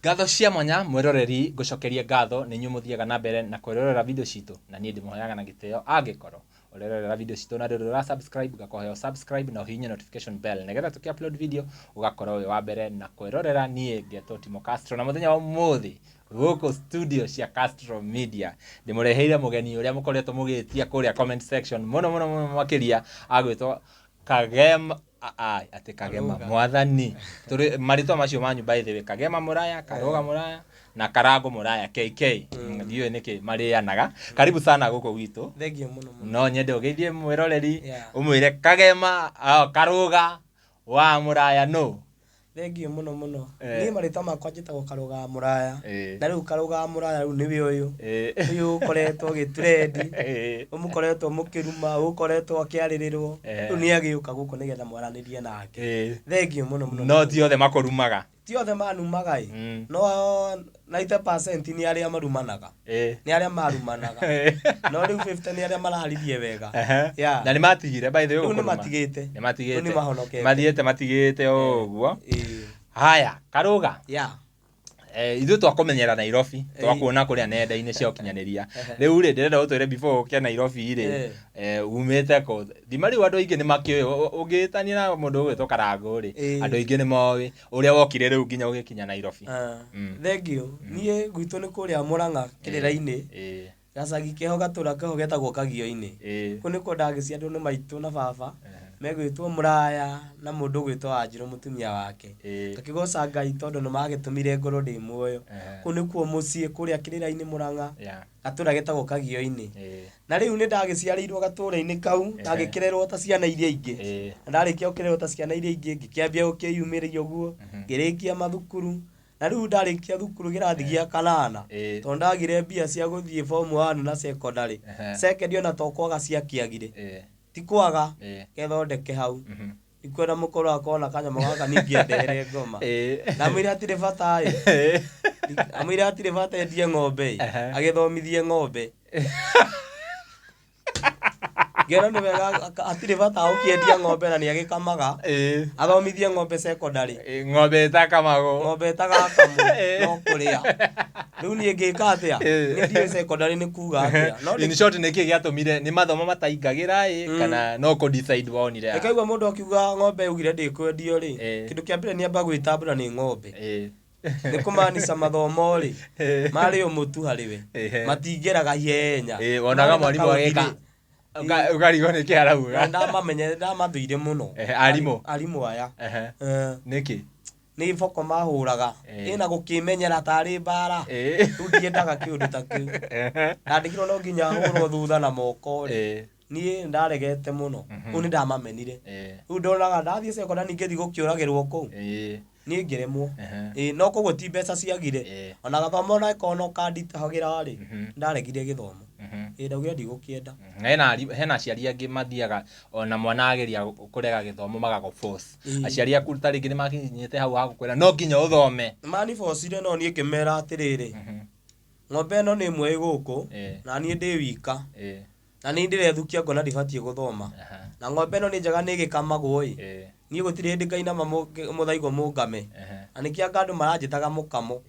Ngatho cia mwanya mwiroreri ngucokerie ngatho ni nyumuthiaga na mbere na kwirorera video citu na nie ndimuhoyaga na giteo angikoro urerera video citu na rero subscribe gakoheo subscribe na uhinya notification bell negetha tuki upload video ugakorwo wi wa mbere na kwirorera nie ngetwo Timo Castro na muthenya wa muthi guku studio cia Castro Media ndimureheire mugeni uria mukoretwo mugitia kuria comment section muno makiria agwitwo Kagema ati Kagema mwathani turi maritwa macio manyu by the way Kagema Muraya Karoga Muraya na Karago Muraya KK ndiyo niki marianaga karibu sana guko gwitu thengio muno no nyende ugeithie mwiroreri umwire Kagema Karoga wa Muraya no thengio muno ni maritwa makwa njitagwo Karoga Muraya na riu Karoga Muraya riu niwe uyu ukoretwo gitrend umukoretwo mukiruma ukoretwo akiaririrwo riu ni agiuka guko nigetha mwaranirie nake thengio muno no ti othe makorumaga ti othe manumaga no 90% ni aria marumanaga ni aria marumanaga no riu 50 ni aria mararirie wega na ni matigire by the way ni matigite ni mahonokete mathiete oguo haya Karoga ithu twakumenyera Nairobi twakuona kuria nenda-ini cia ukinyaniria riu ri ndirenda utwire before ukia Nairobi ri umite ko thima riu andu aingi ni makio ugitania na mundu ugwitwo Karago ri andu aingi ni mowi uria wokire riu nginya ugikinya Nairobi thengio nie gwitu ni kuria Murang'a kirira-ini gacagi keho gatura keho getagwo Kagio-ini ku ni ko ndagiciarwo andu ni maitu na baba megwitwo Muraya na mundu gwitwo Wanjiru mutumia wake gakigoca Ngai tondu ni magitumire ngoro ndi muoyo ku ni kuo mucii kuria kirira-ini Murang'a gatura getagwo Kagio-ini na riu ni ndagiciarirwo gatura-ini kau ndagikirerwo ta ciana iria ingi ndarikia ukirerwo ta ciana iria ingi ngikiambia ukiyumiria uguo ngirikia mathukuru na riu ndarikia thukuru girathi gia kanana tondu ndagire mbia cia guthie form 1 na secondary secondary na tokwaga cia kiagire tikwaga kethondeke hau ikwenda mukoro akona kanyama gaka ningiendehere ngoma na mwira atire bata amwira atire bata endie ng'ombe agithomithie ng'ombe gero ni wega atire bata ukiendia ng'ombe na ni agikamaga athomithie ng'ombe secondary ng'ombe itakamago ng'ombe itagakamu no kuria riu ni ngika atia ni ndie secondary ni kuga atia no in short ni kigiatumire ni mathomo mataingagira kana no ko decide wonire ekaigwa mundu akiuga ng'ombe ugire ndikwendio ri kindu kia mbere ni amba gwitambura ni ng'ombe ni kumanisha mathomo ri mari umutu hariwe matingeraga hienya wonaga mwalimu agika ugarigo ni kiarauga ndamathuire muno arimu aya niki ni boko mahuraga ina gukimenyera tari bara tu ndiendaga kiundu ta kiu ndandikirwo no nginya hurwo thutha na moko ni ndaregete muno ku ni ndamamenire riu ndonaga ndathie secondary ngithi gukiuragirwo ku ni ngiremwo no koguo ti mbeca ciagire ona gathomo na ikono kanditahagira ri ndaregire githomo ndaugire ndigukienda hena aciari angi mathiaga ona mwana ageria kurega githomo magago force aciari aku taringi ni makinyite hau hagukwira no nginya uthome mani force no nie ngimera atiriri ng'ombe no ni mwe guku na nie ndi wika na ni ndirethukia ngona ndibatie guthoma na ng'ombe no ni njaga ni gikamagwo nie gutire hindi kainama muthaigo mungame anikia ngandu maranjitaga mukamo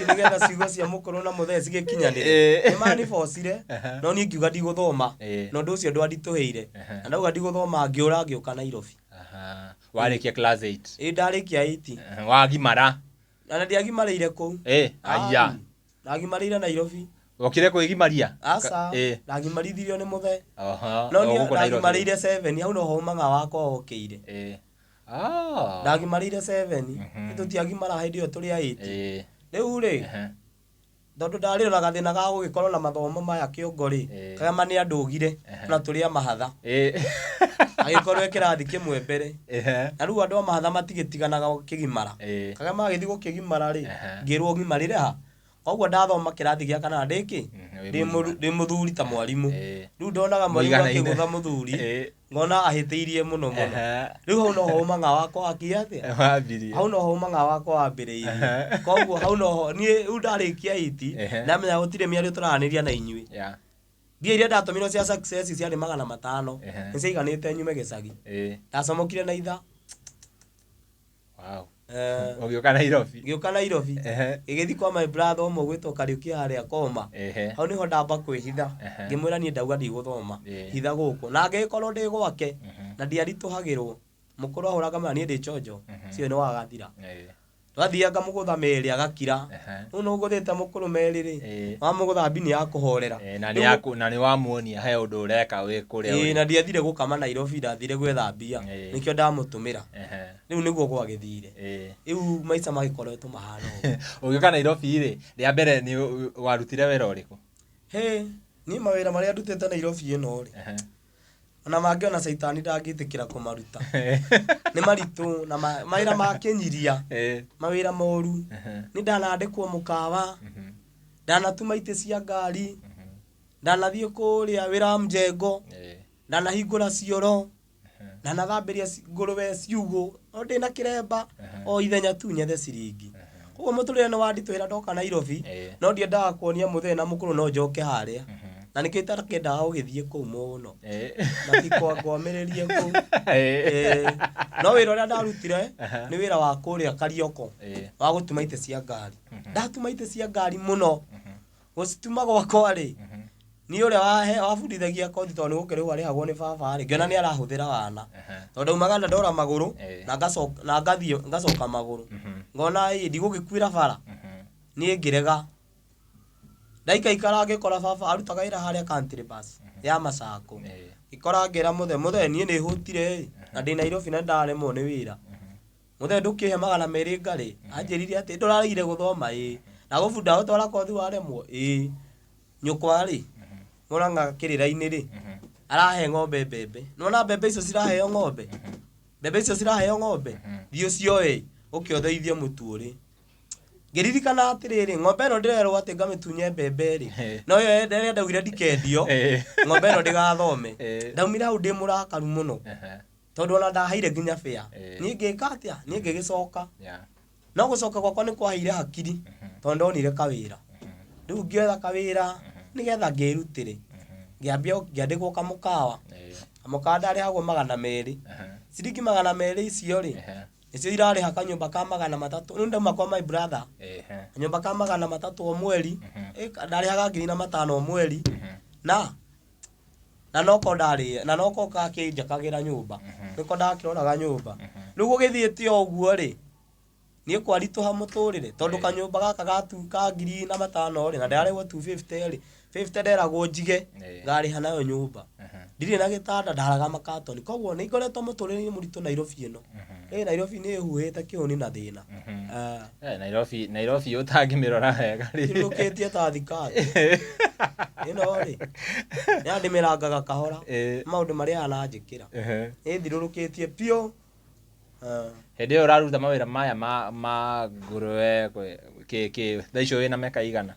nigetha ciugo cia mukuru na muthe cigikinyanire ni mani forcire no nie ngiuga ndiguthoma no ndu ucio ndwandituheire na ndauga ndiguthoma ngiura ngiuka Nairobi warikia class 8 ndarikia 8 wagimara na ndiagimarire ku aya ndagimarire Nairobi okire kuigimaria asa ndagimarithirio ni muthe no ni ndagimarire 7 hau no ho manga wakwa okire ndagimarire 7 tutiagimara hindi yo turi 8 riu ri tondu ndariro na gathina ga gugikorwo na mathomo maya kiongo ri Kagema ni andugire na turi a mahatha agikorwo ikirathi kimwe mbere na riu andu a mahatha matigitiganaga kigimara Kagema agithi gukigimara ri ngirwo gimarire ha koguo ndathoma kirathi gia kana ndiki ndi muthuri ta mwalimu riu ndonaga mwalimu akigutha muthuri ngona ahitiirie muno riu hau no ho manga wakwa akiatia hau no ho manga wakwa wambiriirie koguo hau no ho nie riu ndarikia 8 na menya gutire miario turaniria na inyui mbia iria ndatumirwo cia success ciarĩ 500 niciiganite nyume gicagi ndacomokire na itha Ũgĩũka Nairobi. Ngĩũka Nairobi. Gĩgĩthi kwa my brother ũmwe gwĩtwo Kariuki harĩa Koma. Hau nĩho ndamba kwĩhitha. Ngĩmwĩra niĩ ndauga ndigũthoma. Hitha gũkũ. Na ngĩkorwo ndĩ gwake na ndiaritũhagĩrwo. Mũkũrũ ahũraga niĩ ndĩ chonjo. Cio nĩ wagathira. Twathiaga mũgũtha merĩ agakira. Rĩu no ũgũthĩte mũkũrũ merĩ rĩ. Wa mũgũtha mbini ya kũhorera. Na nĩ wamuonia he ũndũ ũreka wĩ kũrĩa. Na ndiathire gũkama Nairobi, ndathire gwetha mbia. Nĩkĩo ndamũtũmĩra. Rĩu nĩguo gwagĩthire. Rĩu maica magĩkoretwo mahana ũguo. Ũgĩũka Nairobi rĩ, rĩa mbere nĩ warutire wĩra ũrĩkũ? Niĩ mawĩra marĩa ndutĩte Nairobi ĩno rĩ. Ona mangĩona caitani ndangĩtĩkĩra kũmaruta. Nĩ maritũ na mawĩra ma kĩnyiria. Mawĩra moru. Nĩ ndanandĩkwo mũkawa. Ndanatuma itĩ cia ngari. Ndanathiĩ kũrĩa wĩra wa mjengo. Ndanahingũra cioro. Ndanathambĩria ngũrũwe ciugũ. O ndĩna kĩremba. O ithenya tu nyethe ciringi. Koguo mũtũrĩre nĩ wanditũhĩra ndoka Nairobi. No ndiendaga kuonia mũthee na mũkũrũ no njoke harĩa. Na nĩkĩo itakĩendaga gũgĩthiĩ kũu mũno. Na tikwangwamĩrĩrie kũu. No wĩra ũrĩa ndarutire nĩ wĩra wa kũrĩa Karioko. Wa gũtuma itĩ cia ngari. Ndatuma itĩ cia ngari mũno. Gũcituma gwakwa rĩ. Niĩ ũrĩa wabundithagia kothi tondũ nĩ gũkĩrĩu arĩhagwo nĩ baba rĩ. Ngĩona nĩ arahũthĩra wana. Tondũ umaga ndora magũrũ na ngathiĩ ngacoka magũrũ. Ngona ndigũgĩkuĩra bara. Niĩ ngĩrega. Ndaikaikara ngĩkora baba arutaga wĩra harĩa country bus ya Macako. Ngĩkora ngĩra mũthee niĩ nĩ hũtire na ndĩ Nairobi na ndaremwo nĩ wĩra. Mũthee ndũkĩhe 200 ngarĩ. Anjĩrire atĩ ndũrarĩire gũthoma na gũbunda ũtwara kothi waremwo. Nyũkwa rĩ Mũrang'a kĩrĩra-inĩ rĩ arahe ng'ombe mbembe. Nona mbembe icio ciraheo ng'ombe. Mbembe icio ciraheo ng'ombe. Thiĩ cioe ũkĩotheithie mũtu ũrĩ. Ngĩririkana atĩrĩrĩ ng'ombe ĩno ndĩrerwo atĩ ngamĩtunye mbembe rĩ. No yo ndĩrĩa ndaugire ndikendio. Ng'ombe ĩno ndĩgathome. Ndaumire hau ndĩ mũrakaru mũno. Tondũ ona ndaheire nginya fare. Niĩ ngĩka atĩa? Niĩ ngĩgĩcoka. No gũcoka gwakwa nĩ kwaheire hakiri. Tondũ ndonire kawĩra. Rĩu ngĩetha kawĩra nĩgetha ngĩrutĩre. Ngĩandĩkwo kamũkawa. Kamũkawa ndarĩhagwo 200. Ciringi 200 icio rĩ. Nĩcio irarĩha kanyũmba ka 300. Rĩu ndauma kwa my brother. Kanyũmba ka 300 o mweri. Ndarĩhaga 5,000 o mweri. Na noko ndarĩ na noko kakĩnjakagĩra nyũmba. Nĩko ndakĩroraga nyũmba. Rĩu gũgĩthiĩte o ũguo rĩ. Niĩ kwaritũha mũtũrĩre tondũ kanyũmba gaka gatuka 5,000 rĩ na ndarĩhwo 250 rĩ. 50 nderagwo njige ngarĩha nayo nyũmba. Ndirĩ na gĩtanda ndaraga makatoni. Koguo nĩ ngoretwo mũtũrĩre mũritũ Nairobi ĩno. Nairobi nĩ ĩhuhĩte kĩhũni na thĩna. Nairobi ũtangĩmĩrora wega rĩ. Tirũkĩtie ta thikati. Ĩno rĩ. Nĩandĩmĩrangaga kahora. Maũndũ marĩa ananjĩkĩra. Ĩthirũrũkĩtie piũ. Hĩndĩ ĩyo ũraruta mawĩra maya ma ngũrũwe thaa icio wĩna mĩaka igana?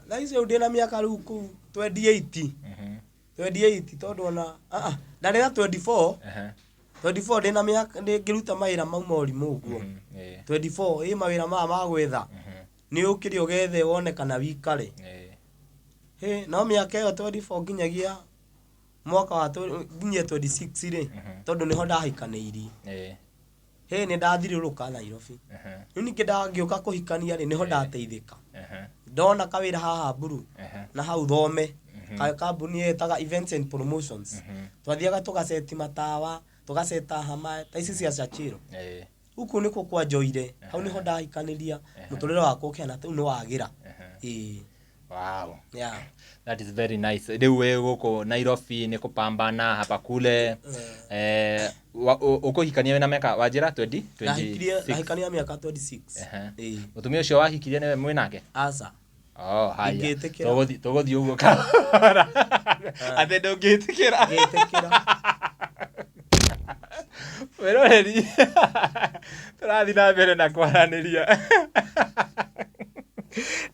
Thaa icio ndĩ na mĩaka rĩu kũu 28. 28 tondũ ona ndarĩ na 24. 24 ndĩ na mĩaka ngĩruta mawĩra mau morimũ ũguo. 24 mawĩra maya ma gwetha. Nĩ ũkĩrĩ ũgethe wone kana wikare. No mĩaka ĩyo 24 nginyagia mwaka wa nginya 26 rĩ tondũ niho ndahikanĩirie. Nĩ ndathirũrũka Nairobi. Rĩu ningĩ ndangĩũka kũhikania rĩ niho ndateithĩka. Ndona kawĩra haha Mburu na hau Thome. Kambuni yetaga Events and Promotions. Twathiaga tũgaceti matawa, tũgaceta hama, ta ici cia Chachiro. Huku nĩkuo kwa njoire. Hau niho ndahikanĩria mũtũrĩre wakwa ũkĩhana ta nĩ wagĩra. Wow. Yeah. That is very nice. Rĩu wĩ gũkũ Nairobi nĩ kũpambana hapa kule. Ũkũhikania wĩna mĩaka wanjĩra 20? Nahikania mĩaka 26. Mũtumia ũcio wahikirie nĩwe mwĩnake? Aca. Haya. Tũgũthiĩ ũguo kahora. Atĩ ndũngĩtĩkĩra. Ngĩtĩkĩra. Wĩroreri. Tũrathiĩ na mbere na kwaranĩria.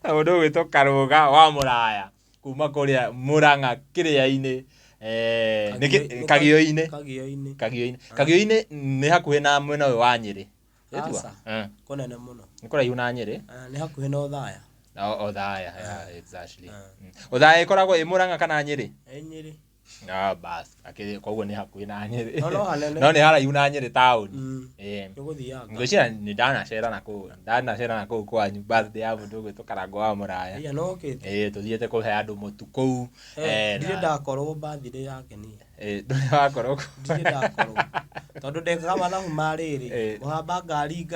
Na mũndũ ũgwĩtwo Karũga wa Mũraya kuma kũrĩa Mũrang'a kĩrĩa-inĩ Kagio-inĩ. Kagio-inĩ nĩ hakuhĩ na mwena ũyũ wa Nyĩrĩ. Kũnene mũno. Nĩ kũraihu na Nyĩrĩ? Nĩ hakuhĩ na Othaya. Othaya, exactly. Othaya ĩkoragwo ĩ Mũrang'a kana Nyĩrĩ? Nyĩrĩ. Bas koguo nĩ hakuhĩ na Nyeri no hanene no nĩ haraihu na Nyeri town nĩgũthiaga ngwĩciria nĩ ndanacera na kũu kwanyu birthday ya mũndũ ũgwĩtwo Karangũ wa Mũraya tũthiĩte kũhe andũ mũtu kũu ndirĩ ndakorwo birthday yake niĩ ndũrĩ wakorwo ndirĩ ndakorwo tondũ ndekaga mathabu ma rĩrĩ kũhamba ngari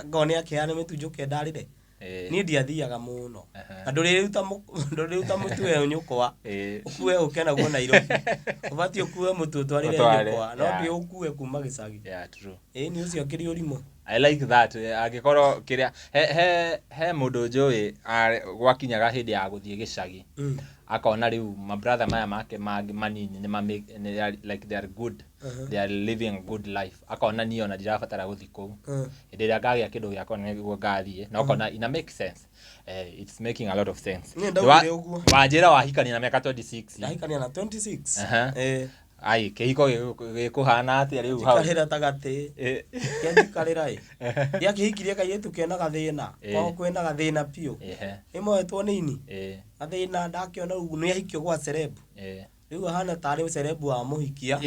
ngone akĩheana mĩtu ndarĩre niĩ ndiathiaga mũno na ndũrĩruta mũtu we nyũkwa ũkue ũke naguo Nairobi ũbatiĩ ũkue mũtu ũtwarĩre nyũkwa no ndĩũkue kuma gĩcagi nĩ ũcio akĩrĩ ũrimũ. I like that angĩkorwo kĩrĩa he mũndũ njũĩ gwakinyaga hĩndĩ ya gũthiĩ gĩcagi akona rĩu mabrother maya make manini like they are good they are living a good life akona niĩ ona ndirabatara gũthiĩ kũu hĩndĩ ĩrĩa ngagĩa kĩndũ gĩakwa nĩguo ngathiĩ na ũkona ina make sense it's making a lot of sense. Wanjĩra wahikania na mĩaka 26 ndahikania na 26 ai kĩhiko gĩkũhana atĩa rĩu hau karĩra tagatĩ kĩanjikarĩra gĩakĩhikirie kairĩtu kena gathĩna kwao kwĩna gathĩna biũ ĩmoetwo nĩini gathĩna ndakĩona rĩu nĩ ahikio gwa cerebu rĩu ahana tarĩ cerebu wa mũhikia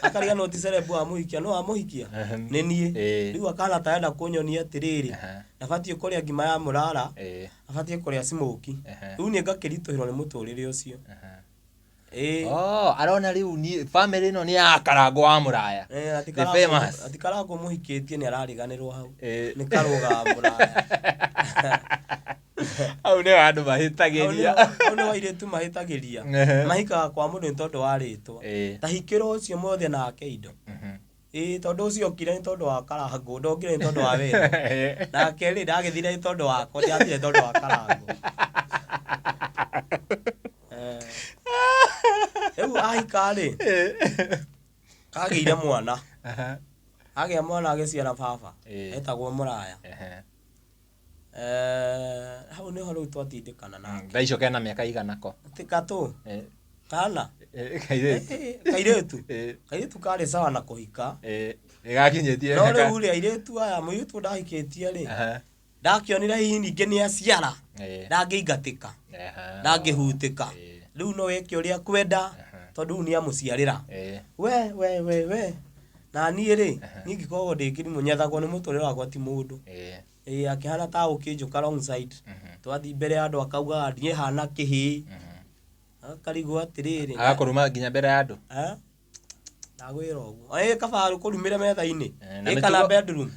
akariganwo ti cerebu wa mũhikia no wa mũhikia nĩ niĩ rĩu akana tarenda kũnyonia atĩrĩrĩ ndabatiĩ kũrĩa ngima ya mũrara abatiĩ kũrĩa smoki rĩu niĩ ngakĩritũhĩrwo nĩ mũtũrĩre ũcio arona rĩu ni family ĩno nĩ ya Karangũ wa Mũraya the famous ati Karangũ mũhikĩtie nĩ arariganĩrwo hau nĩ Karũga wa Mũraya au nĩ andũ mahĩtagĩria au nĩ airĩtu mahĩtagĩria mahikaga kwa mũndũ nĩ tondũ wa rĩtwa ta hikĩro ũcio mothe nake indo tondũ ũcio okire nĩ tondũ wa Karangũ ndokire nĩ tondũ wa wendo nake rĩ ndagĩthire nĩ tondũ wakwa ndiathire nĩ tondũ wa Karangũ rĩu ahika rĩ agĩire mwana agĩa mwana agĩciara baba etagwo Mũraya hau nĩho rĩu twatindĩkana nake thaa icio kena mĩaka igana ko katũ kana kairĩtu karĩ sawa na kũhika ĩgakinyĩtie no rĩu rĩ airĩtu aya mũirĩtu ndahikĩtie rĩ ndakĩonire hihi ningĩ nĩ aciara ndangĩingatĩka ndangĩhutĩka rĩu no weke ũrĩa kwenda tondũ nĩ amũciarĩra we na niĩ rĩ niĩ ngĩkoragwo ndĩ kĩrimũ nyethagwo nĩ mũtũrĩre wakwa ti mũndũ akĩhana ta ũkĩnjũka wrong side twathi mbere ya andũ akauga niĩ hana kĩhĩ akarigwo atĩrĩrĩ agakũruma nginya mbere ya andũ ndagwĩra ũguo kabarũ kũrumĩre metha-inĩ kana bedroom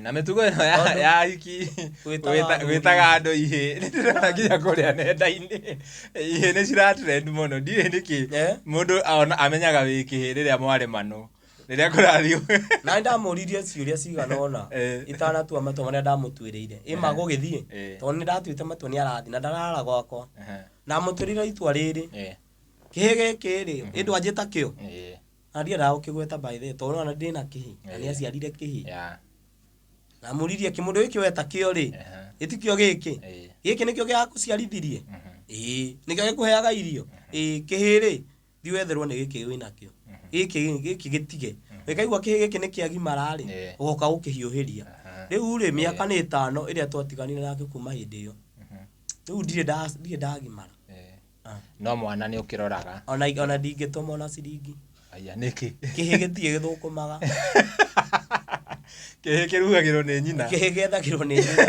na mĩtugo ĩno ya hiki gwĩtaga andũ ihĩ nĩndĩrona nginya kũrĩa nenda-inĩ ihĩ nĩ ciratrend mũno ndiũĩ nĩkĩ mũndũ amenyaga wĩ kĩhĩ rĩrĩa mwarĩ manũ rĩrĩa kũrathiĩ na ndamũririe ciũria cigana ona itanatua matua marĩa ndamũtuĩrĩire ma gũgĩthiĩ tondũ nĩ ndatuĩte matua nĩ arathi na ndarara gwakwa na mũtũrĩre itua rĩrĩ kĩhĩ gĩkĩ rĩ ĩndũ anjĩta kĩo na ndiendaga gũkĩgweta by the way tondũ ona ndĩna kĩhĩ na nĩ aciarire kĩhĩ na mũririe kĩmũndũ gĩkĩ weta kĩo rĩ gĩtikĩo gĩkĩ nĩkĩo gĩa gũciarithirie nĩkĩo gĩkũheaga irio kĩhĩ rĩ thiĩ wetherwo nĩ gĩkĩ wĩnakĩo gĩkĩ gĩtige wĩkaigua kĩhĩ gĩkĩ nĩ kĩagimara rĩ ũgoka gũkĩhiũhĩria rĩu rĩ mĩaka nĩ 5 ĩrĩa twatiganire nake kuma hĩndĩ ĩyo rĩu ndirĩ ndagimara no mwana nĩ ũkĩroraga ona ndingĩtũma ona ciringi aya nĩkĩ kĩhĩ gĩtirĩ gĩthũkũmaga kĩhĩ kĩrugagĩrwo nĩ nyina kĩhĩ gĩethagĩrwo nĩ nyina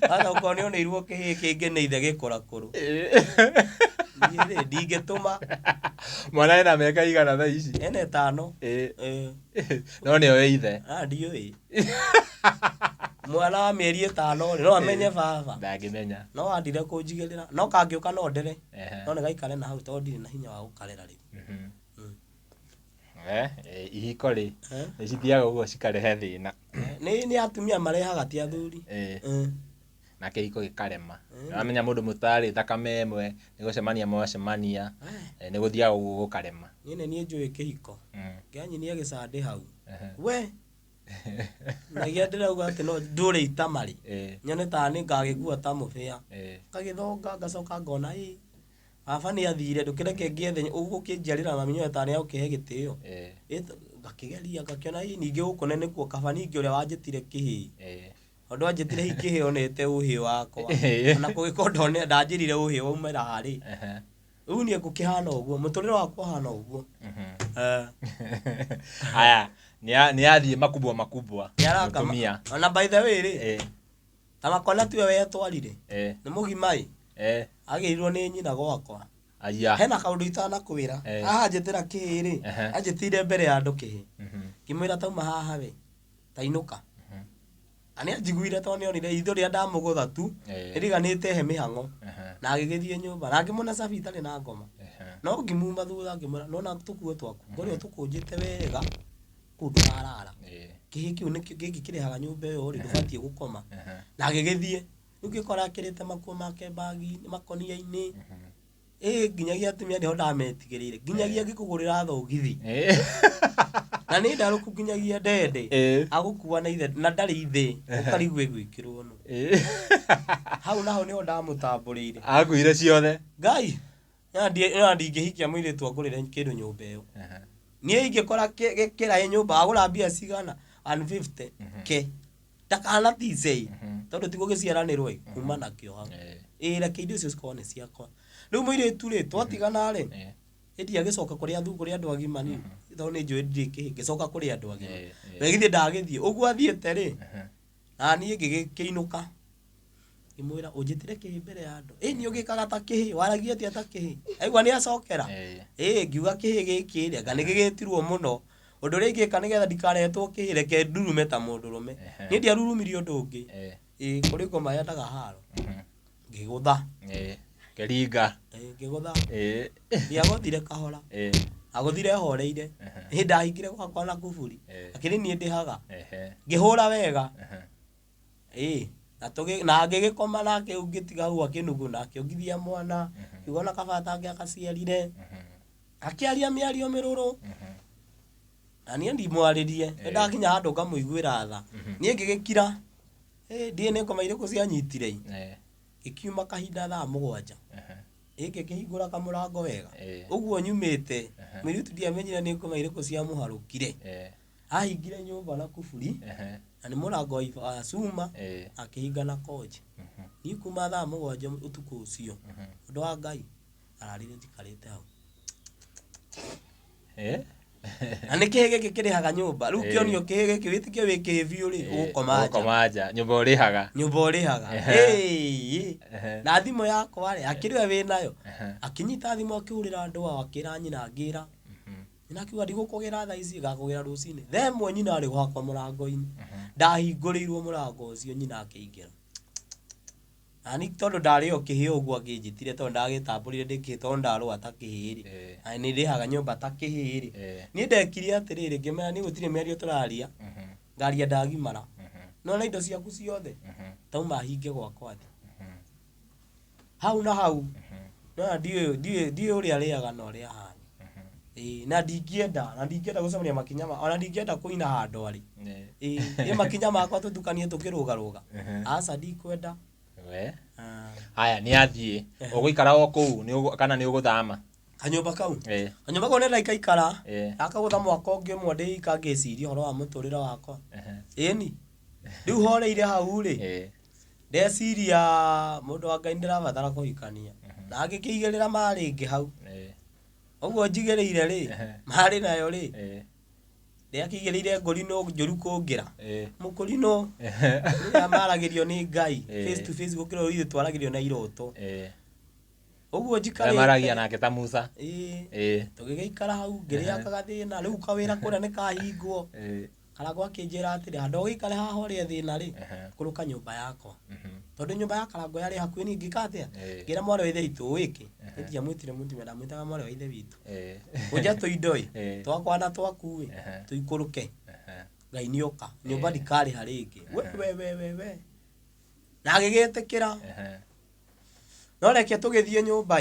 hata ũkorwo nĩ oneirwo kĩhĩ kĩngĩ nĩ ithe gĩkũrakũrũ ndingĩtũma mwana ena mĩaka igana thaa ici ene 5 no nĩ oĩ ithe ndiũĩ mwana wa mĩeri 5 no amenye baba ndangĩmenya no andire kũnjigĩrĩra no kangĩũka no ndere no nĩ gaikare na hau tondũ ndirĩ na hinya wa gũkarera rĩu ihiko rĩ nĩ cithiaga ũguo cikarehe thĩna nĩ atumia marehaga ti athuri na kĩhiko gĩkarema nĩwamenya mũndũ mũtarĩ thakame ĩmwe nĩ gũcemania mwacemania nĩ gũthiaga ũguo gũkarema niĩ njũĩ kĩhiko ngĩanyinie gĩcandĩ hau we nagia ndĩrauga atĩ no ndũrĩ itamarĩ nyone ta nĩ ngagĩkua ta mũbĩa ngagĩthonga ngacoka ngona baba nĩ athire ndũkĩreke ngĩethe ũgũkĩnjiarĩra mami nyoe ta nĩ agũkĩhe gĩtĩo ngakĩgeria ngakĩona ningĩ gũkũ nĩ kuo kaba ningĩ ũrĩa wanjĩtire kĩhĩ ũndũ anjĩtire hi kĩhĩ onete ũhĩ wakwa na kũgĩkorwo ndanjĩrire ũhĩ waumĩra harĩ Riu nie ngukihana uguo muturire wakwa hana uguo. Aya ni athie makubwa mutumia ona by the way ri tamakona tiwe wetwarire ni mugimai agirirwo ni nyina gwakwa aya hena kaundu itana kwira aha njitira kihiri anjitire mbere ya andu kihi kimwira tauma haha we tainuka ani anjiguire to nionire ithu ria ndamugutha tu iriganite he mihango na agigithie nyumba na ngimona cabi itari na ngoma no ngimuma thutha ngimura no na tukuo twaku ngorio tukunjite wega kundu arara kihi kiu nikio giki kirehaga nyumba yo ri ndubatie gukoma na agigithie riu ngikora akirite makuo make bagi makonia-ini nginyagia atumia niho ndametigirire nginyagia ngikugurira thogithi na ni ndaruku nginyagia ndende agukua na ithe na ndari ithe ukarigue gwikirwo no hau naho niho ndamutambũrĩire aguire ciothe ngai ya ndingĩhikia mũirĩtu angũrĩre kĩndũ nyũmba ĩyo niĩ ingĩkora gĩkĩra nyũmba agũra mbia cigana 150 ke ndakana ticei tondũ tiguo gĩciaranĩrwo kuma nakĩo hau reke indo icio cikorwo nĩ ciakwa rĩu mũirĩtu rĩ twatigana rĩ ĩndi agĩcoka kũrĩ athuri andũ agima ni tondũ nĩ njũĩ ndirĩ kĩhĩ ngĩcoka kũrĩ andũ agima wegithie ndagĩthiĩ ũguo athiĩte rĩ na niĩ ngĩkĩinũka ngĩmwĩra ũnjĩtire kĩhĩ mbere ya andũ nĩ ũgĩkaga ta kĩhĩ waragia atĩa ta kĩhĩ aigua nĩ acokera ngiuga kĩhĩ gĩkĩ rĩ anga nĩ gĩgĩtirwo mũno ũndũ ũrĩa ingĩka nĩgetha ndikaretwo kĩhĩ reke ndurume ta mũndũrũme niĩ ndiarurumirie ũndũ ũngĩ kũrĩ ngoma yendaga haro ngĩgũtha keringa ngĩgũtha ndiagũthire kahora agũthire horeire ndahingire gwakwa na kuburi akĩrĩ niĩ ndĩhaga ngĩhũra wega na ngĩgĩkoma nake ngĩtiga hau akĩnuguna akĩongithia mwana kiugo na kabata ngĩ akaciarire akĩaria mĩario mĩrũrũ na niĩ ndimwarĩrie ndakinya handũ ngamũiguĩra tha niĩ ngĩgĩkira ndiĩ nĩ ngoma irĩkũ cianyitire ikiuma kahinda thaa 7 ngĩkĩhingũra kamũrango wega ũguo nyumĩte mũirĩtu ndiamenyire nĩ ngoma irĩkũ cia mũharũkire ahingire nyũmba na kuburi na nĩ mũrango wa cuma akĩhinga na koji niĩ kuma thaa 7 ũtukũ ũcio ũndũ wa Ngai ararire njikarĩte hau na nĩ kĩhĩ gĩkĩ kĩrĩhaga nyũmba rĩu kĩonio kĩhĩ gĩkĩ wĩtĩkio wĩ kĩhĩ rĩ ũgũkoma nja nyũmba ũrĩhaga na thimũ yakwa rĩ akĩrĩ we wĩnayo akĩnyita thimũ akĩhũrĩra andũ ao akĩra nyina ngĩra nyina akiuga ndigũkũgĩra thaa ici ngakũgĩra rũcinĩ thaa ĩmwe nyina arĩ gwakwa mũrango-inĩ ndahingũrĩirwo mũrango ũcio nyina akĩingĩra na niĩ tondũ ndarĩ o kĩhĩ ũguo angĩnjĩtire tondũ ndagĩtambũrire ndĩ kĩhĩ tondũ ndarũa ta kĩhĩ rĩ na nĩ ndĩhaga nyũmba ta kĩhĩ rĩ niĩ ndekire atĩrĩrĩ ngĩmera niĩ gũtirĩ mĩario tũraria ngaria ndagimara no na indo ciaku ciothe tauma hinge gwakwa thĩ hau na hau no ndiũĩ ũrĩa arĩaga na ũrĩa ahana na ndingĩenda gũcemania makinya ona ndingĩenda kũina handũ arĩ makinya makwa tũtukanie tũkĩrũgarũga aca ndikwenda haya nĩ athiĩ ũgũikara o kũu kana nĩ ũgũthama kanyũmba kau nĩ ndaikaikara akagũtha mwaka ũngĩ ũmwe ndĩika ngĩciria ũhoro wa mũtũrĩre wakwa ĩni rĩu horeire hau rĩ ndeciria mũndũ wa Ngai ndĩrabatara kũhikania na ngĩkĩigĩrĩra marĩngĩ hau ũguo njigĩrĩire rĩ marĩ nayo rĩ ndĩakĩigĩrĩire ngũrinũ njũru kũngĩra mũkũrinũ rĩrĩa maragĩrio nĩ Ngai face to face gũkĩra ũrĩa twaragĩrio na iroto ũguo njikarĩte maragia nake ta Musa tũgĩgĩikara hau ngĩrĩakaga thĩna rĩu kawĩra kũrĩa nĩ kahingwo Karangũ akĩnjĩra atĩrĩ handũ ũgĩikare haha ũrĩa thĩna rĩ kũrũka nyũmba yakwa tondũ nyũmba ya Karangũ yarĩ hakuhĩ niĩ ngĩka atĩa ngĩra mwarĩ wa ithe witũ wĩkĩ ndiamwĩtire mũtumia ndamwĩtaga mwarĩ wa ithe witũ ũnja tũindo twakwa na twaku tũikũrũke Ngai nĩoka nyũmba ndikarĩha rĩngĩ we na agĩgĩtĩkĩra no reke tũgĩthiĩ nyũmba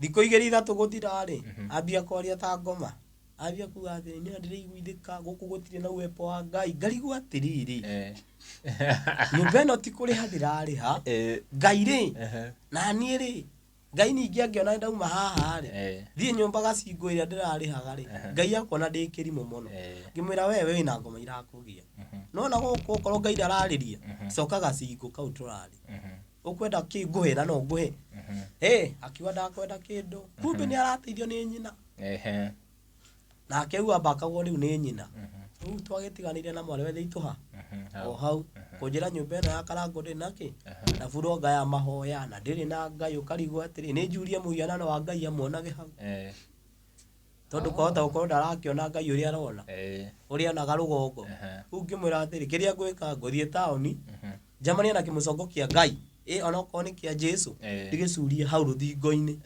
thikũ 2-3 gũthira rĩ ambia kwaria ta ngoma ambia kuga atĩ niĩ ndĩraiguithĩka gũkũ gũtirĩ na uwepo wa Ngai ngarigwo atĩrĩrĩ nyũmba ĩno ti kũrĩha ndĩrarĩha Ngai rĩ na niĩ rĩ Ngai ningĩ angĩona ndauma haha rĩ thiĩ nyũmba gacingũ ĩrĩa ndĩrarĩhaga rĩ Ngai akona ndĩ kĩrimũ mũno ngĩmwĩra wewe wĩna ngoma irakũgia no na gũkũ okorwo Ngai ndararĩria coka gacingũ kau tũrarĩ ũkwenda kĩ ngũhe na no ngũhe akiwa ndakwenda kindu kumbe ni arateithio ni nyina na akeu ambakagwo riu ni nyina riu twagitiganire na mwari wethe ituha o hau kunjira nyumba ino ya Karango ndi naki na buronga ya mahoya na ndiri na Ngai ukarigwo atiri ni njurie muhianano wa Ngai amuonage hau tondu kohota gukorwo ndarakiona Ngai uria arona uria onaga rugongo ungimwira atiri kiria gwika nguthie taoni njamania na kimucongo kia Ngai onako ni kia Jesu ndigicurie hau ruthingo-ini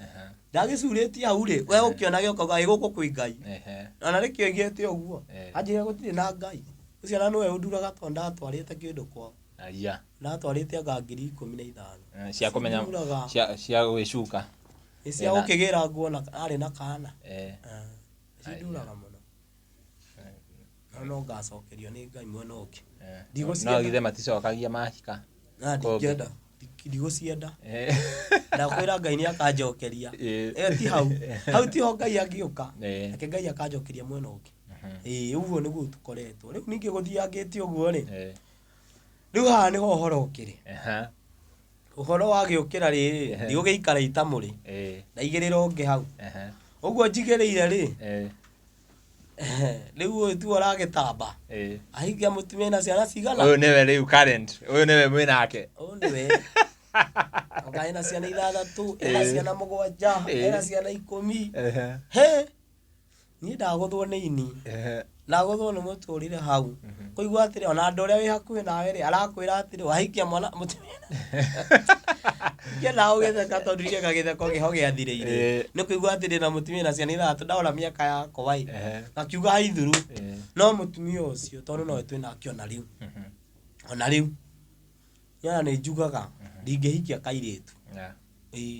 ndagicurĩtie hau rĩ we ũkĩona gĩoka gũkũ kwĩ Ngai na nĩkĩo igĩte ũguo anjĩra gũtirĩ na Ngai ũcio na nĩwe ũnduraga tondũ ndatwarĩte kĩndũ kwao ndatwarĩte anga 15,000 cia kũmenya cia gwĩcuka cia gũkĩgĩra nguo na arĩ na kana cinduraga mũno no ngacokerio nĩ Ngai mwena ũngĩ no githe maticokagia mahika ndingĩenda ndigũcienda ndakwĩra Ngai nĩ akanjokeria ti hau tiho Ngai angĩũka ake Ngai akanjokeria mwena ũngĩ ũguo nĩguo tũkoretwo rĩu ningĩ gũthiangĩte ũguo rĩ rĩu haha nĩho ũhoro ũkĩrĩ ũhoro wagĩũkĩra rĩrĩ ndigũgĩikara itamũrĩ ndaigĩrĩra ũngĩ hau ũguo njigĩrĩire rĩ rĩu ũyũ tu ũragĩtamba ahingia mũtumia na ciana cigana ũyũ nĩwe rĩu current ũyũ nĩwe mwĩnake ũyũ nĩwe oka ena ciana 6 ena ciana 7 ena ciana 10 niĩ ndagũthwo nĩ ini ndagũthwo nĩ mũtũrĩre hau kũigua atĩrĩ ona andũ ũrĩa wĩ hakuhĩ nawe rĩ arakwĩra atĩrĩ wahikia mwana mũtumia kĩenda ũgĩtheka tondũ ndigaga gĩtheko kĩho gĩathirĩire nĩ kũigua atĩrĩ na mũtumia na ciana 3 ndawora mĩaka yakwa ngakiuga haithuru no mũtumia ũcio tondũ nowe twĩnake ona rĩu nyana nĩ njugaga ndingĩhikia kairĩtu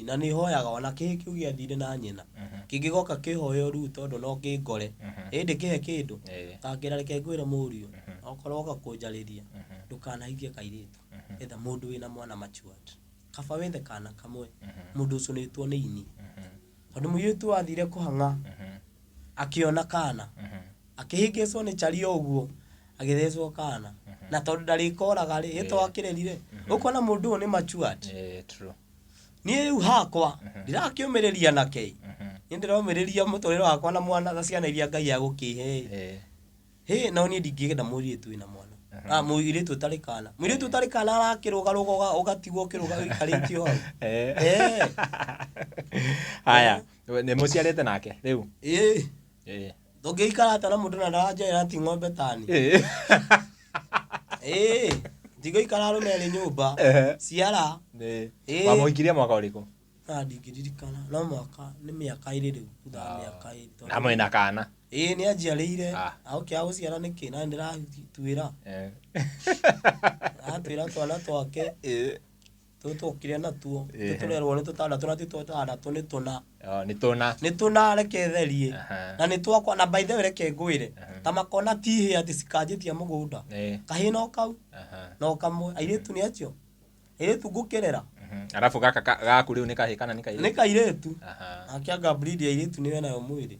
na nĩ hoyaga ona kĩhĩ kĩu gĩathire na nyina kĩngĩgoka kĩhoyo rĩu tondũ no kĩngore ĩndĩ kĩhe kĩndũ ngakĩra reke ngwĩre mũriũ okorwo oka kũnjarĩria ndũkanahikie kairĩtu etha mũndũ wĩna mwana matured kaba wethe kana kamwe mũndũ ũcio nĩtwo nĩ ini tondũ mũirĩtu wathire kũhang'a akĩona kana akĩhĩngĩcwo nĩ cario ũguo agĩthecwo kana na tondũ ndarĩkoraga rĩ ĩtwa akĩrerire ũkona mũndũ ũyũ nĩ matured niĩ rĩu hakwa ndirakĩũmĩrĩria nake niĩ ndĩromĩrĩria mũtũrĩre wakwa na mwana na ciana iria Ngai agũkĩhe no niĩ ndingĩenda mũirĩtu wĩna mwana mũirĩtu ũtarĩ kana arakĩrũgarũga ũgatigwo ũkĩrũgarĩtio hau haya nĩ mũciarĩte nake rĩu ndũngĩikara hata na mũndũ na ndaranjoera ti ng'ombe tani ndigũikara rũmere nyũmba ciara wamũhikirie mwaka ũrĩkũ ndingĩririkana no mwaka nĩ mĩaka 2 rĩu mĩaka 2 na mwĩna kana nĩ anjiarĩire agũkĩaga gũciara nĩkĩ na ndĩratwĩra atwĩra twana twake tũtũkire natuo tũtũrerwo nĩ 6 na tũtandatũ nĩ tũna reke therie na nĩ twakwa na by the way reke ngwĩre ta makona tihĩ atĩ cikanjĩtia mũgũnda kahĩ no kau no kamwe airĩtu nĩ acio airĩtu ngũkĩrera arabu gaka gaku rĩu nĩ kahĩ kana nĩ kairĩtu nĩ kairĩtu akĩanga breed ya airĩtu nĩwe nayo mwĩrĩ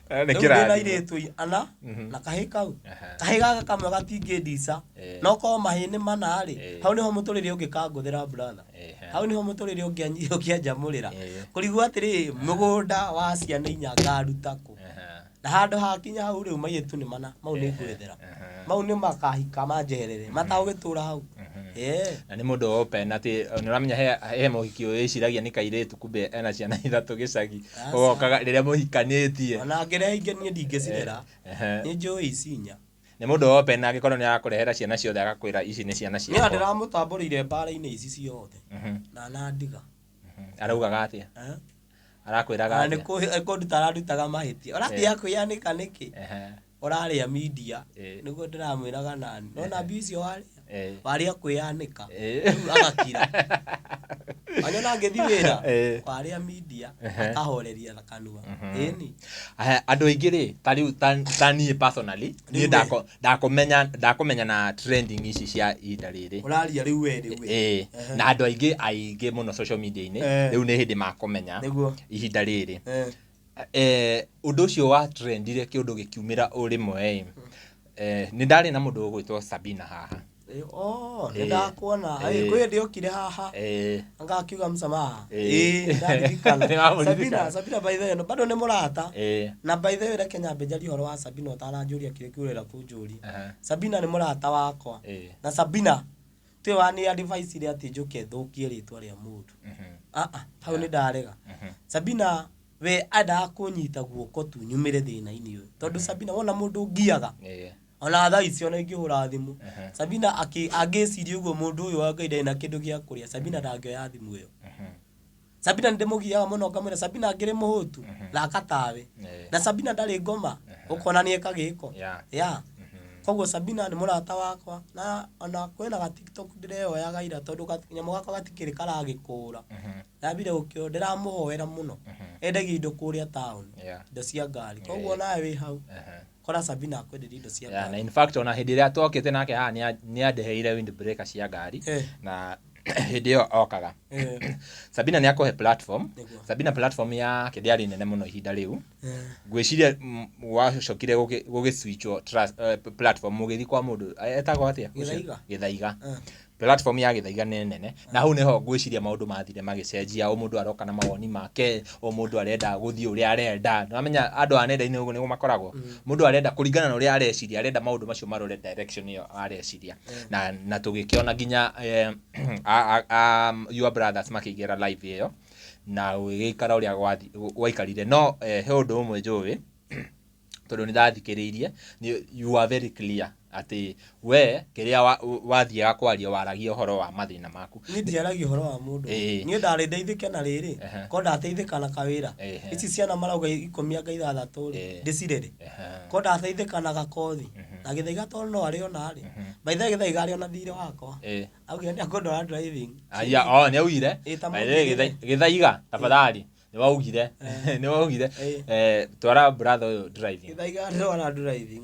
nĩ kĩrathimo airĩtu ana na kahĩ kau kahĩ gaka kamwe gatingĩndica no ko mahĩ nĩ mana rĩ hau nĩho mũtũrĩre ũngĩkangũthĩra brother hau nĩho mũtũrĩre ũngĩanjamũrĩra kũrigwo atĩrĩ mũgũnda wa ciana 4 ngaruta kũ na handũ hakinya hau rĩu mairĩtu nĩ mana mau nĩ ngwethera mau nĩ makahika manjeherere matagũgĩtũra hau na nĩ mũndũ open atĩ nĩũramenya he mũhiki ũyũ ĩciragia nĩ kairĩtu kumbe ena ciana 3 gĩcagi ũgokaga rĩrĩa mũhikanĩtie ona ngĩrehe ingĩ niĩ ndingĩcirera nĩ njũĩ icinya nĩ mũndũ open angĩkorwo nĩ arakũrehera ciana ciothe agakwĩra ici nĩ ciana ciakwa niĩ ndĩramũtambũrĩire mbara-inĩ ici ciothe na nandiga araugaga atĩa arakwĩraga nĩ kũnduta arandutaga mahĩtia ũrathiaga kwĩyanĩka nĩkĩ ũrarĩa media nĩguo ndĩramwĩraga nani nona mbia icio warĩa kwĩyanĩka rĩu agakira anyona ngĩthi wĩra warĩa media akahoreria na kanua ĩni andũ aingĩ rĩ ta rĩu ta niĩ personally niĩ ndakũmenya na trending ici cia ihinda rĩrĩ ũraria rĩu we na andũ aingĩ mũno social media-inĩ rĩu nĩ hĩndĩ makũmenya ihinda rĩrĩ ũndũ ũcio wa trendire kĩũndũ gĩkiumĩra ũrĩmwe nĩ ndarĩ na mũndũ ũgwĩtwo Sabina haha ndakuona kwĩ ndiokire haha ngakiuga msamaha ndaririkana Sabina by the way bado nĩ mũrata na by the way reke nyambe njari horo wa Sabina ũtananjũria kĩrĩa kĩurĩra kũnjũria Sabina nĩ mũrata wakwa na Sabina twe wani advice ile ati njoke thũkie rĩtwa rĩa mũndũ hau nĩ ndarega Sabina we ada kũnyita guoko tu nyumĩre thĩna-inĩ ũyũ tondũ Sabina wona mũndũ ngiaga ona thaa icio na ingĩhũra thimũ Sabina angĩciria ũguo mũndũ ũyũ wa Ngai na kĩndũ gĩa kũrĩa Sabina ndangĩoya thimũ ĩyo Sabina ndĩmũgiaga mũno ngamwĩra Sabina ngĩrĩ mũhũtu na akatawe na Sabina ndarĩ ngoma ũkona nĩ ekagĩko koguo Sabina nĩ mũrata wakwa na ona kwĩna ga TikTok ndĩreyoyaga ira tondũ nyamũ gakwa gatikĩrĩ karagĩkũra ndambire gũkĩo ndĩramũhoera mũno endagia indo kũrĩa town indo cia ngari koguo nawe wĩ hau kora Sabina akwenderia indo cia ngari na in fact ona hĩndĩ ĩrĩa twokĩte nake haha nĩ andeheire windbreaker cia ngari na hĩndĩ ĩyo okaga Sabina nĩ akũhe platform Sabina platform ya kĩndĩarĩ nene mũno ihinda rĩu ngwĩciria wacokire gũgĩswitchwo platform mũgĩthi kwa mũndũ etagwo atĩa Gĩthaiga platform ya Gĩthaiga nĩ nene na hau nĩho ngwĩciria maũndũ mathire magĩcenjia o mũndũ aroka na mawoni make o mũndũ arenda gũthiĩ ũrĩa arenda nĩwamenya andũ a nenda-inĩ ũguo nĩguo makoragwo mũndũ arenda kũringana na ũrĩa areciria arenda maũndũ macio marore direction ĩyo areciria na tũgĩkĩona nginya your brothers makĩigĩra live ĩyo na ũgĩikara ũrĩa gwaikarire no he ũndũ ũmwe njũĩ tondũ nĩ ndathikĩrĩirie you are very clear ati we kĩrĩa wathiaga kwaria waragia ũhoro wa mathĩna maku nĩ ndiaragia ũhoro wa mũndũ niĩ ndarĩ ndeithĩke na rĩrĩ ko ndateithĩka na kawĩra ici ciana marauga 16 rĩ ndĩcirere ko ndateithĩka na gakothi na Gĩthaiga tondũ no arĩ ona rĩ by the way Gĩthaiga arĩ ona thirĩ wakwa augire nĩ akondora driving nĩ augire Gĩthaiga tafadhali nĩ waugire twara brother ũyũ driving Gĩthaiga ndĩrona driving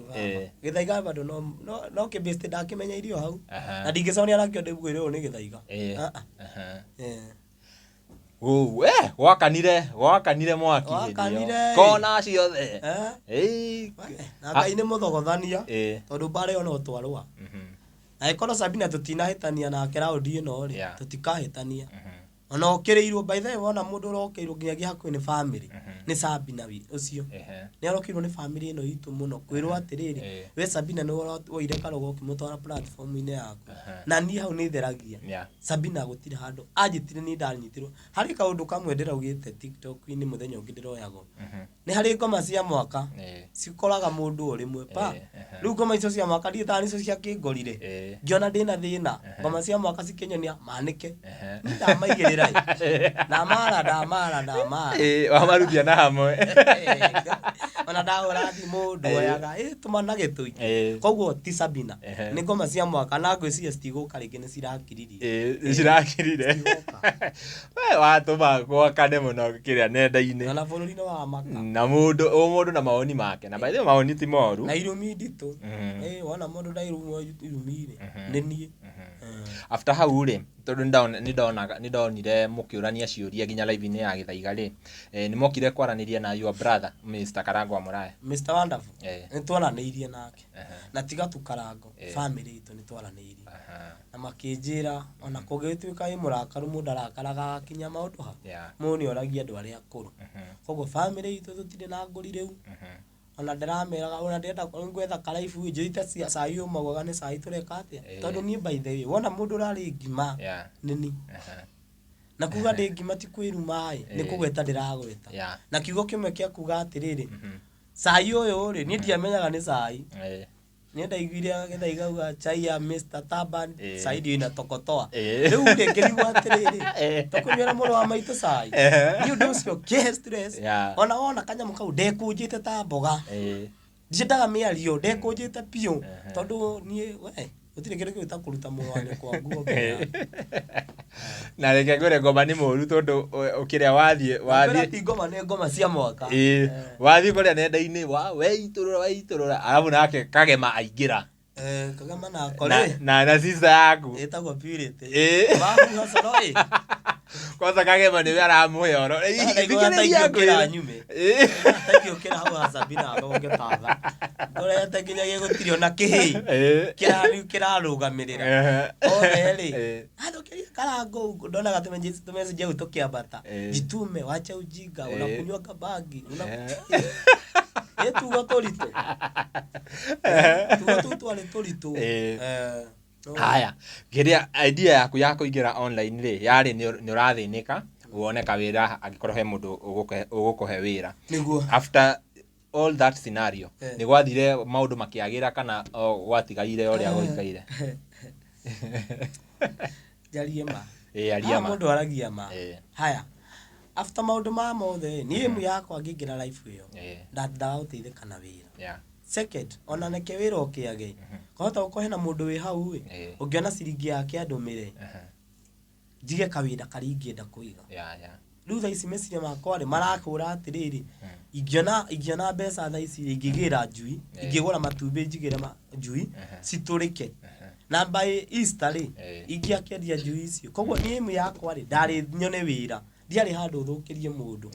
Gĩthaiga bado no kĩbĩste ndakĩmenya irio hau na ndingĩconia nakĩo ndĩbwĩre ũyũ nĩ Gĩthaiga gwakanire mwaki kona ciothe na Ngai nĩ mũthogothania tondũ mbara ĩyo no twarũa na ĩkorwo Sabina tũtinahĩtania nake raundi ĩno rĩ tũtikahĩtania ona okĩrĩirwo by the way wona mũndũ ũrokĩirwo nginyagia hakuhĩ nĩ family nĩ Sabina ũcio nĩ arokĩirwo nĩ family ĩno itũ mũno kwĩrwo atĩrĩrĩ we Sabina nĩ woire karogo ũkĩmũtwara platform-inĩ yaku na niĩ hau nĩ theragia Sabina gũtirĩ handũ anjĩtire nĩ ndanyitirwo harĩ kaũndũ kamwe ndĩraugĩte TikTok-inĩ mũthenya ũngĩ ndĩroyagwo nĩ harĩ ngoma cia mwaka cikoraga mũndũ o rĩmwe rĩu ngoma icio cia mwaka ndiĩtaga nĩcio cia kĩngorire ngĩona ndĩna thĩna ngoma cia mwaka cikĩnyonia manĩke ndamaigĩrĩra ndamara wamaruthia na hamwe ona ndahũra thimũ ndoyaga tũmana gĩtũi koguo ti Sabina nĩ ngoma cia mwaka na ngwĩciria citigũka rĩngĩ nĩ cirakirire we watũma gwakane mũno kĩrĩa nenda-inĩ na bũrũri-inĩ wa maka na mũndũ na mawoni make na by the way mawoni ti moru na irumi nditũ wona mũndũ ndairumwo irumi-rĩ nĩ niĩ after hau rĩ tondũ nĩ ndonire mũkĩũrania ciũria nginya live-inĩ ya Gĩthaiga rĩ nĩ mokire kwaranĩria na your brother Mr. Karangwa Mũraya Mr. Wonderful nĩ twaranĩirie nake na tiga tu Karango family itũ nĩ twaranĩirie na makĩnjĩra ona kũgĩtuĩka ĩ mũrakaru mũndũ arakaraga akinya maũndũ ha mũndũ nĩ oragia andũ arĩa akũrũ koguo family itũ tũtirĩ na ngũri rĩu ona ndĩrameraga ona ndĩrenda gwetha karaibu njĩite cai ũmauaga nĩ cai tũreka atĩa tondũ niĩ by the way wona mũndũ ũrarĩ ngima nĩni na kuga ndĩ ngima ti kwĩruma nĩ kũgweta ndĩragweta na kiugo kĩmwe kĩa kuga atĩrĩrĩ cai ũyũ rĩ niĩ ndiamenyaga nĩ cai niĩ ndaiguire Gĩthaiga auga chai ya Mr. Taban Saidi ina tokotoa rĩu ngĩrigwo atĩrĩrĩ tũkũnyuĩra mũrũ wa maitũ cai nĩ ũndũ ũcio kĩ stress ona wona kanyamũ kau ndekũnjĩte ta mboga ndiendaga mĩario ndekũnjĩte piũ tondũ niĩ we gũtirĩ kĩndũ gĩgwĩta kũruta mũrũ wa nyũkwa nguo na reke ngwĩre ngoma nĩ mũru tondũ ũkĩrĩa wathiĩ ti ngoma nĩ ngoma cia mwaka wathiĩ kũrĩa nenda-inĩ weitũrũra arabu nake Kagema aingĩra Kagema nako na sister yaku ĩtagwo Purity babu hasoroi Kwanza Kagema niwe aramuhero. Thikiriria ngwira nyume. Atakio kira hau Sabina athonge tatha. Ndore atakinya gigutiri ona kihi. Kira rugamirira. Ori. Athokiria karango ndona gatume message au tukiambata. Jitume wacha ujinga unakunywa kabagi. Tugo torito. Tugo torito. Haya, kiria idea yaku ya kuingira online ri yari ni urathinika uone kawira agikorwo he mundu ugukuhe wira after all that scenario ni gwathire maundu makiagira kana gwatigaire uria guikaire jarie ma aria ma mundu aragia ma haya after maundu ma mothe ni imu yakwa ngingira life iyo ndaũteithĩka na wira second ona neke wira ukiage kohota ukohe na mundu wi hau ungiona ciringi yake andumire njige kawira kari ingienda kuiga riu tha ici meciria makwa ri marakura atiriri ingiona mbeca tha ici ingigira njui ingigura matumbi njigire njui citurike na by Easter ri ingiakendia njui icio koguo ni imu yakwa ri ndari nyone wira ndiari handu thukirie mundu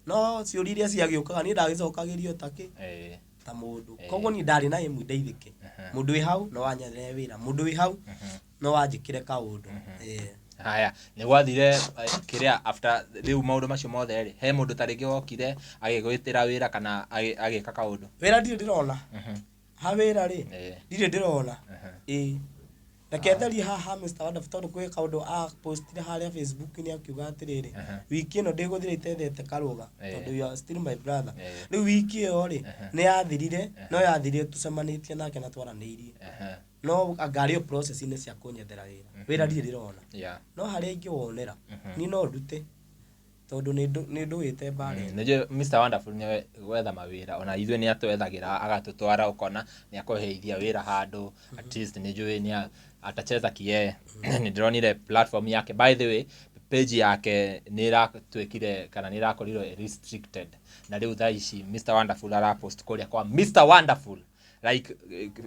no ciuri iria ciagiukaga ni ndagicokagirio taki ta mundu koguo ni ndari na imu ndeithike mundu wi hau no wanyere wira mundu wi hau no wanjikire kaundu haya ni gwathire kiria after riu maundu macio mothe ri he mundu taringi wokire agigwitira wira kana agika kaundu wira ndire ndirona ha wira ri ndire ndirona Naketheri haha Mr. Wonderful tondu kwi kaundu a postire haria Facebook ni akiuga atiriri wiki ino ndiguthire itethete karuga tondu you are still my brother riu wiki iyo ri ni yathirire no yathirire tucemanitie nake na twaraniirie no angari o process ini cia kunyethera wira ndire ndirona no haria ingiwonera ni no ndute tondu ni nduite mbare neje Mr. Wonderful ni gwetha mawira ona ithwe ni atwethagira agatutwara ukona ni akuheithia wira handu at least ni njui ni atacheza kie ni dronire platform yake by the way page yake ni iratwekire kana ni irakorirwo restricted na riu tha ici Mr. Wonderful ara post kuria kwa Mr. Wonderful like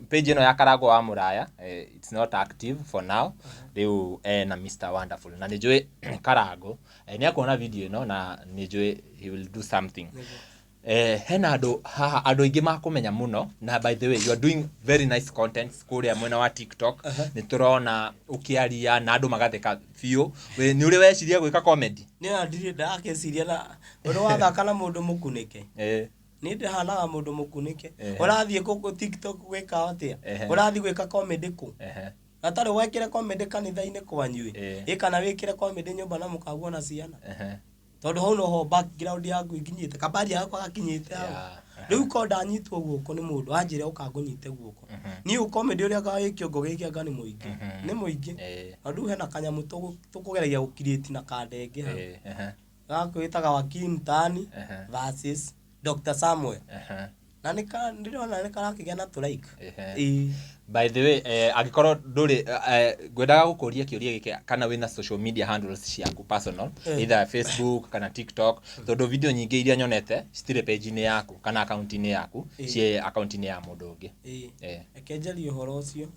page ino ya Karago wa Muraya it's not active for now riu na Mr. Wonderful na nijue Karago ni akuona video ino na nijue he will do something hena andu ingi makumenya muno na by the way you are doing very nice content kuria mwena wa TikTok ni turona ukiaria na andu magatheka fio we ni uri weciria gwika comedy ni ndiri ndakeciria na uri wathaka na mundu mukunike ni ndihanaga mundu mukunike urathie ku TikTok gwika atia urathie gwika comedy ku atari wekire comedy kanitha-ini kwanyui kana wikire comedy nyumba na mukaguo na ciana tondu hau no ho background yaku ikinyite kabari yakwa gakinyite hau riu ko ndanyitwo guoko ni mundu anjire ukangunyite guoko ni ukomedi uria gawikio ngogiki anga ni muingi andu hena kanyamu tukugeragia gukiriti na kandenge hau gakwitaga wakili mtani versus Dr. Samuel na ndirona nikarakigea na like by the way agikorwo nduri ngwendaga gukuria kiuria giki kana wina social media handles ciaku personal either Facebook kana TikTok tondu video nyingi iria nyonete citire page ni yaku kana account ni yaku cie account ni ya mundu ungi ekenjeri uhoro ucio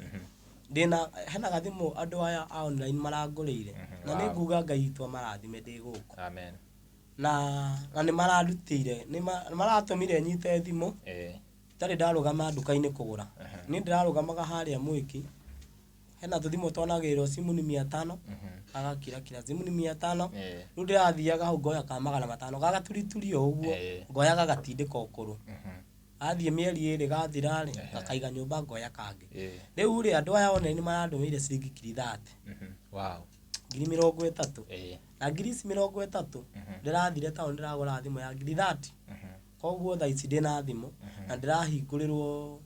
ndina hena gathimu andu aya online marangurire na ni nguga ngaitwa marathime ndi guku amen na ni mararutire ni maratumire nyite thimu tari ndarugama nduka-ini kugura ni ndirarugamaga haria mwiki hena tuthimu tonagirwo simu ni 500 agakira simu ni 500 riu ndirathiaga hau ngoya ka 500 gagaturi uguo ngoya gagatindika ukuru athie mieri iri gathira ri akaiga nyumba ngoya kangi riu ri andu aya one ni marandumire ciringi 30 wow 30 na 30 ndirathire tauni ndiragura thimu ya 30 koguo tha ici ndina thimu na ndirahingũrĩrwo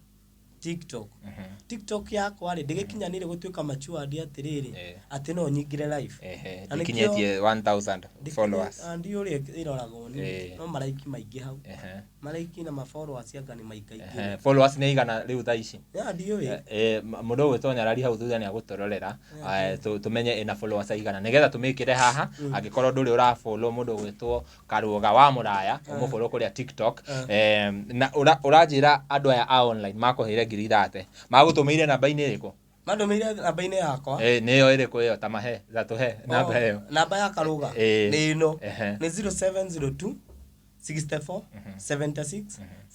TikTok yakwa ri ndigikinyanire gutuika mature atiriri ati no nyingire live ndikinyetie 1000 followers andi uri iroragwo ni no maraiki maingi hau maraiki na ma followers yanga ni maingaingi followers ni igana riu tha ici andi uri mundu gwitonya rari hau thutha ni agutororera tumenye ina followers igana nigetha tumikire haha angikorwo nduri ura follow mundu gwitwo Karuga wa Muraya umufollow kuria TikTok na urajira andu aya online makuheire 30 magutumeire namba-ini iriku Mandũmĩire namba-inĩ yakwa. Nĩyo ĩrĩkũ ĩyo ta mahe tatuhe namba ĩyo. Namba ya Karũga nĩ ĩno. Nĩ 0702 64 76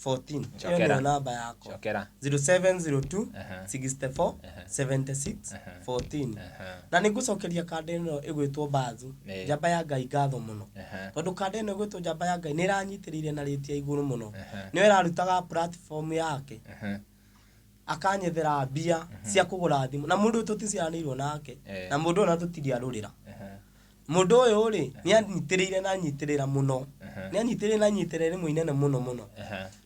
14. Ĩyo nĩyo namba yakwa. 0702 64 76 14. Na nĩngũcokeria kadi ĩno ĩgwĩtwo Mbathu. Njamba ya Ngai ngatho mũno. Tondũ kadi ĩno ĩgwĩtwo njamba ya Ngai nĩranyitĩrĩire na rĩtia igũrũ mũno. Nĩyo ĩrarutaga platform yake. Akanyethera mbia cia kũgũra thimũ na mũndũ tũticiaranĩirwo nake na mũndũ ona tũtiriarũrĩra. Mũndũ ũyũ rĩ nĩanyitĩrĩire na nyitĩrĩra mũno. Nĩanyitĩrĩire na nyitĩrĩra rĩmwe inene mũno mũno.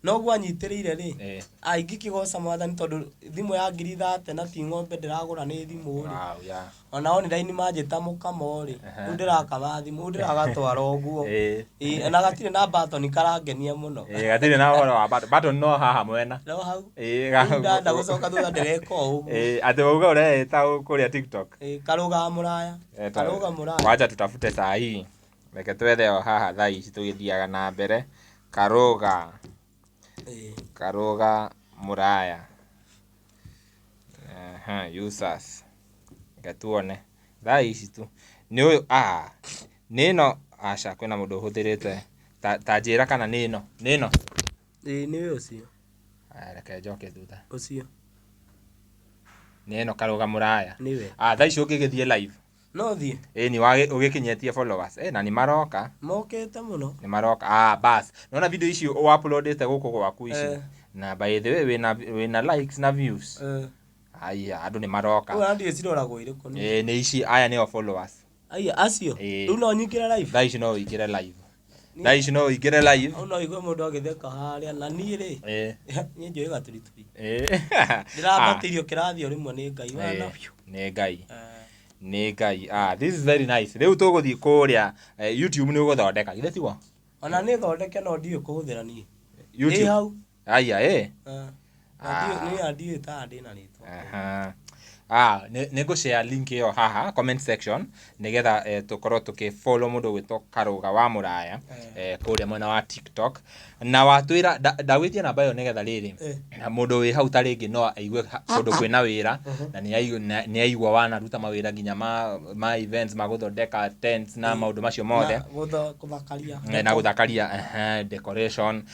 Noguo anyitĩrĩire rĩ ingĩkĩgoca Mwathani tondũ thimũ ya 30 na ti ng'ombe ndĩragũra nĩ thimũ rĩ. Ona online manjĩta mũkamo rĩ rĩu ndĩrakama thimũ rĩu ndĩragatwara ũguo. Na gatirĩ na button karangenia mũno. Gatirĩ na ũhoro wa button no haha mwena. No hau. Nda gũcoka thutha ndĩreka ũguo. Atĩ uga ũreta kũrĩa TikTok. Karũga mũraya. Karũga mũraya. Wacha tutafute saa hii. Reke twethe o haha thaa ici tũgĩthiaga na mbere. Karũga. Karũga mũraya. Users. Reke tuone. Thaa ici tu. Nĩ ũyũ nĩ ĩno aca kwĩna mũndũ ũhũthĩrĩte ta njĩra kana nĩ ĩno. Nĩ ĩno. Nĩ ũcio. Reke njoke thutha. Ũcio. Nĩ ĩno Karũga mũraya. Nĩwe. Thaa ici ũngĩgĩthiĩ live. No thiĩ. Ni ũgĩkinyĩtie followers. Na nĩ maroka. Mokĩte mũno. Nĩ maroka. Bas. Nona video ici ũuploadĩte gũkũ gwaku ici. Na by the way wĩna likes na views. Aya andũ nĩ maroka. Ũyũ ndiye ciroragwo irĩkũ nĩ. Nĩ ici aya nĩo followers. Aya acio. Rĩu no nyingĩre live. Thaa ici no ũingĩre live. Thaa ici no ũingĩre live. No igue mũndũ agĩtheka harĩa na niĩ rĩ. Niĩ njũĩ gaturituri. Ndĩrabatĩrio kĩrathi o rĩmwe nĩ Ngai wana. Nĩ Ngai. Nĩ Ngai. This is very nice. Rĩu tũgũthiĩ kũrĩa YouTube nĩ ũgũthondeka. Githĩ tiguo? Ona nĩ thondeke no ndiĩ kũhũthĩra niĩ. YouTube. hau. Aya Niĩ ndiĩ ta ndĩ na rĩtwa. Nego share link yo haha comment section nigetha tukorwo tukifollow mundu gwitwo Karũga wa mũraya kuria mwena wa TikTok na watwira ndagwitie namba yo nigetha riri mundu wi hau taringi no aigue kundu kwina wira na ni aigua wanaruta mawira nginya ma events maguthondeka tents na maundu macio mothe na guthakaria decoration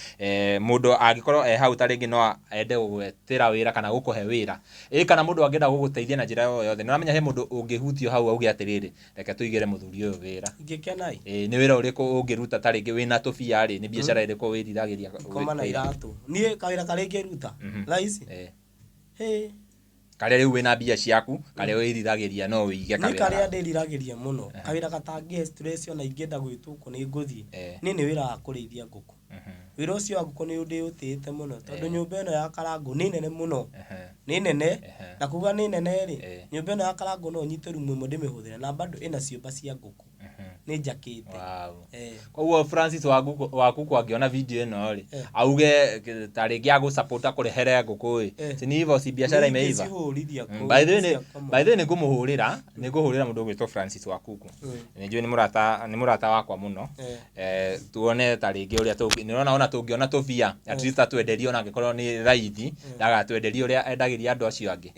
mundu angikorwo hau taringi no ende gugwetira wira kana gukuhe wira kana mundu angenda guguteithia na njira yothe nĩ uramenya he mundu ũngĩhutio hau auge atiriri reke tuigire muthuri ũyũ wĩra ingĩkenai nĩ wĩra ũrĩkũ ũngĩruta taringi wĩna tũbia rĩ nĩ biacara ĩrĩkũ wĩriragĩria koma na iratu niĩ kawĩra karĩa ingĩruta raici karĩa rĩu wĩna mbia ciaku karĩa wĩriragĩria no wĩige kawĩra karĩa ndĩriragĩria mũno kawĩra gatangĩ stress ona ingĩenda gwĩtwo kũ nĩ ngũthiĩ niĩ nĩ wĩra wa kũrĩithia ngũkũ wĩra ũcio wa ngũkũ nĩ ndĩũtĩĩte mũno tondũ nyũmba ĩno ya Karangũ nĩ nene mũno nĩ nene na kuga nĩ nene rĩ nyũmba ĩno ya Karangũ no nyite rumu ĩmwe ndĩmĩhũthĩre na bado ĩna ciũmba cia ngũkũ nĩ njakĩte koguo Francis waku kwangĩona video ĩno rĩ auge tarĩngĩ agũsupport akũrehere ngũkũ ĩ si hivyo si biashara imeiva by the way nĩngũmũhũrĩra mũndũ gwĩtwo Francis Wakuku nĩnjũĩ nĩ mũrata wakwa mũno tuone tarĩngĩ ũrĩa nĩrona ona tũngĩona tũbia at least atwenderie ona angĩkorwo nĩ raithi ndagatwenderie ũrĩa endagĩria andũ acio angĩ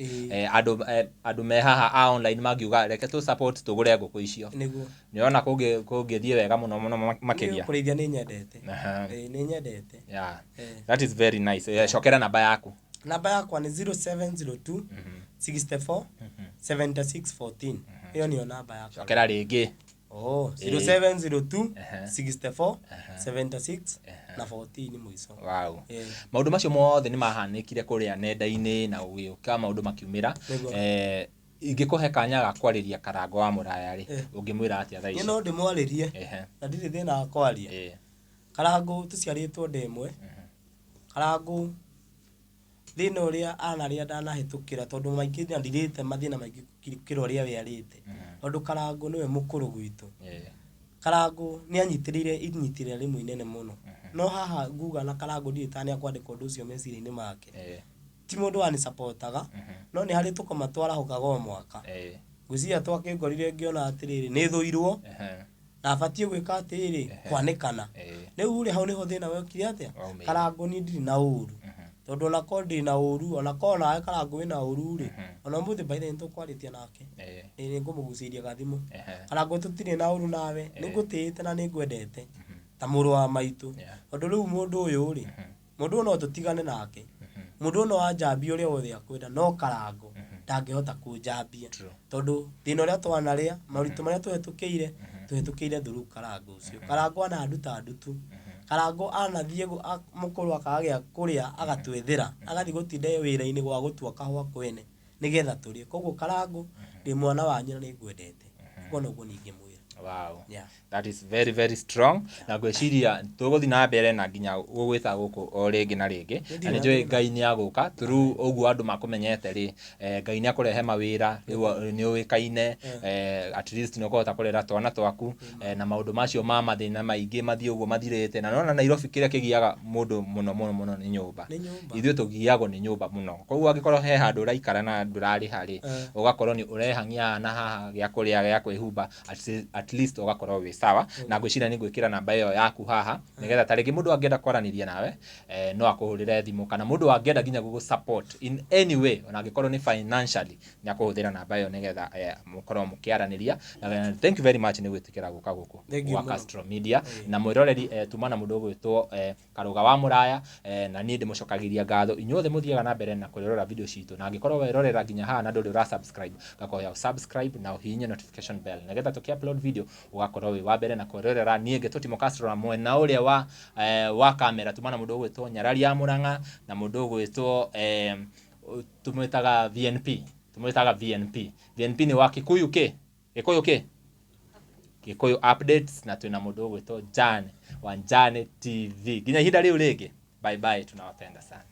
andũ me haha online mangiuga reke tu support tũgũre ngũkũ icio nĩona kũngĩthiĩ wega mũno makĩria kũrĩithia nĩ nyendete nĩ nyendete that is very nice cokera namba yaku namba yakwa nĩ 0702 64 76 14 ĩyo nĩyo namba yakwa cokera rĩngĩ 0702 64 76 na 14 mũico. Wow. Maũndũ macio mothe nĩ mahanĩkire kũrĩa nenda-inĩ na ũgĩũka maũndũ makiumĩra ingĩkũhe kanya ga kwarĩria Karangũ wa mũraya rĩ ũngĩmwĩra atĩa thaa ici? No ndĩmwarĩrie na ndirĩ thĩna wa kwaria. Karangũ tũciarĩtwo ndemwe. Karangũ thĩna ũrĩa anarĩa ndanahĩtũkĩra tondũ maingĩ ndirĩte mathĩna maingĩ gũkĩra ũrĩa we arĩte. Tondũ Karangũ nĩwe mũkũrũ gwitũ. Karangũ nĩanyitĩrĩire inyitĩrĩra rĩmwe inene mũno. No haha nguga na Karangũ ndirĩ ta nĩ akwandĩka ũndũ ũcio meciria-inĩ make. Ti mũndũ wani supportaga no nĩ harĩ tũkoma twarahũkaga o mwaka. Ngwĩciria twakĩngorire ngĩona atĩrĩrĩ nĩ thũirwo na abatie gwĩka atĩrĩrĩ kwanĩkana. Rĩu rĩ hau nĩho thĩna wokire atĩa Karangũ nĩ ndirĩ na ũru tondu ona kondi na uru ona kona Karangu wina uru ri ona muthi by the ntukwaritia nake ni ngumuguciria gathimu Karangu tutire na uru nawe ningutiite na ningwendete ta muru wa maitu tondu riu mundu uyu ri mundu no tutigane nake mundu no anjambia uria wothe akwenda no Karangu ndangihota kunjambia tondu thina uria twanaria maritu maria tuhetukiire thuru Karangu ucio Karangu ana nduta ndutu Karangu anathie mukuru akagia kuria agatwethera agathi gutinda wira-ini gwa gutua kahua kwene nigetha turie koguo Karangu ndi mwana wanyu na ningwendete kono guo ningimwira. Wow. Yeah. That is very very strong. Na gweciria tuguthi na mbere na nginya gugwita guku o ringi na ringi. Na ni njui Ngai ni aguka through uguo andu makumenyete ri Ngai ni akurehe mawira ni uikaine at least ni ukuhota kurera twana twaku na maundu macio ma mathina maingi mathie uguo mathirite na nona Nairobi kiria kigiaga mundu muno ni nyumba. Ithuĩ tugiagwo ni nyumba muno. Koguo angikorwo he handu uraikara na ndurari hari ugakorwo ni urehang'ia na haha gya kuria gya kwihumba at least ugakorwo wi sawa na ngwicira ni gwikira namba iyo yaku haha nigetha tariki mundu angenda kwaraniria nawe no akuhurire thimu kana mundu angenda ginya gugu support in any way ona angikorwo ni financially ni akuhuthira namba iyo nigetha mukorwo mukiaraniria. Thank you very much ni gwitikira guka guku wa Castro Media na mwiroreri tumana mundu gwitwo Karuga wa Muraya na ni ndimucokagiria ngatho inyuothe muthiaga na mbere na kurorera video citu na angikorwo werorera ginya haha na nduri ura subscribe gakoya subscribe na uhinye notification bell nigetha tuki-upload video ugakorwo wi wa mbere na kurorera nie Getutimo Castro na mwena uria wa kamera tumana mundu gwitwo Nyarari ya Murang'a na mundu gwitwo tumwitaga VNP ni wa Kikuyu Gikuyu updates na tuna mundu gwitwo Jane wa Jane TV ginya ihinda riu ringi bye bye tunawapenda sana.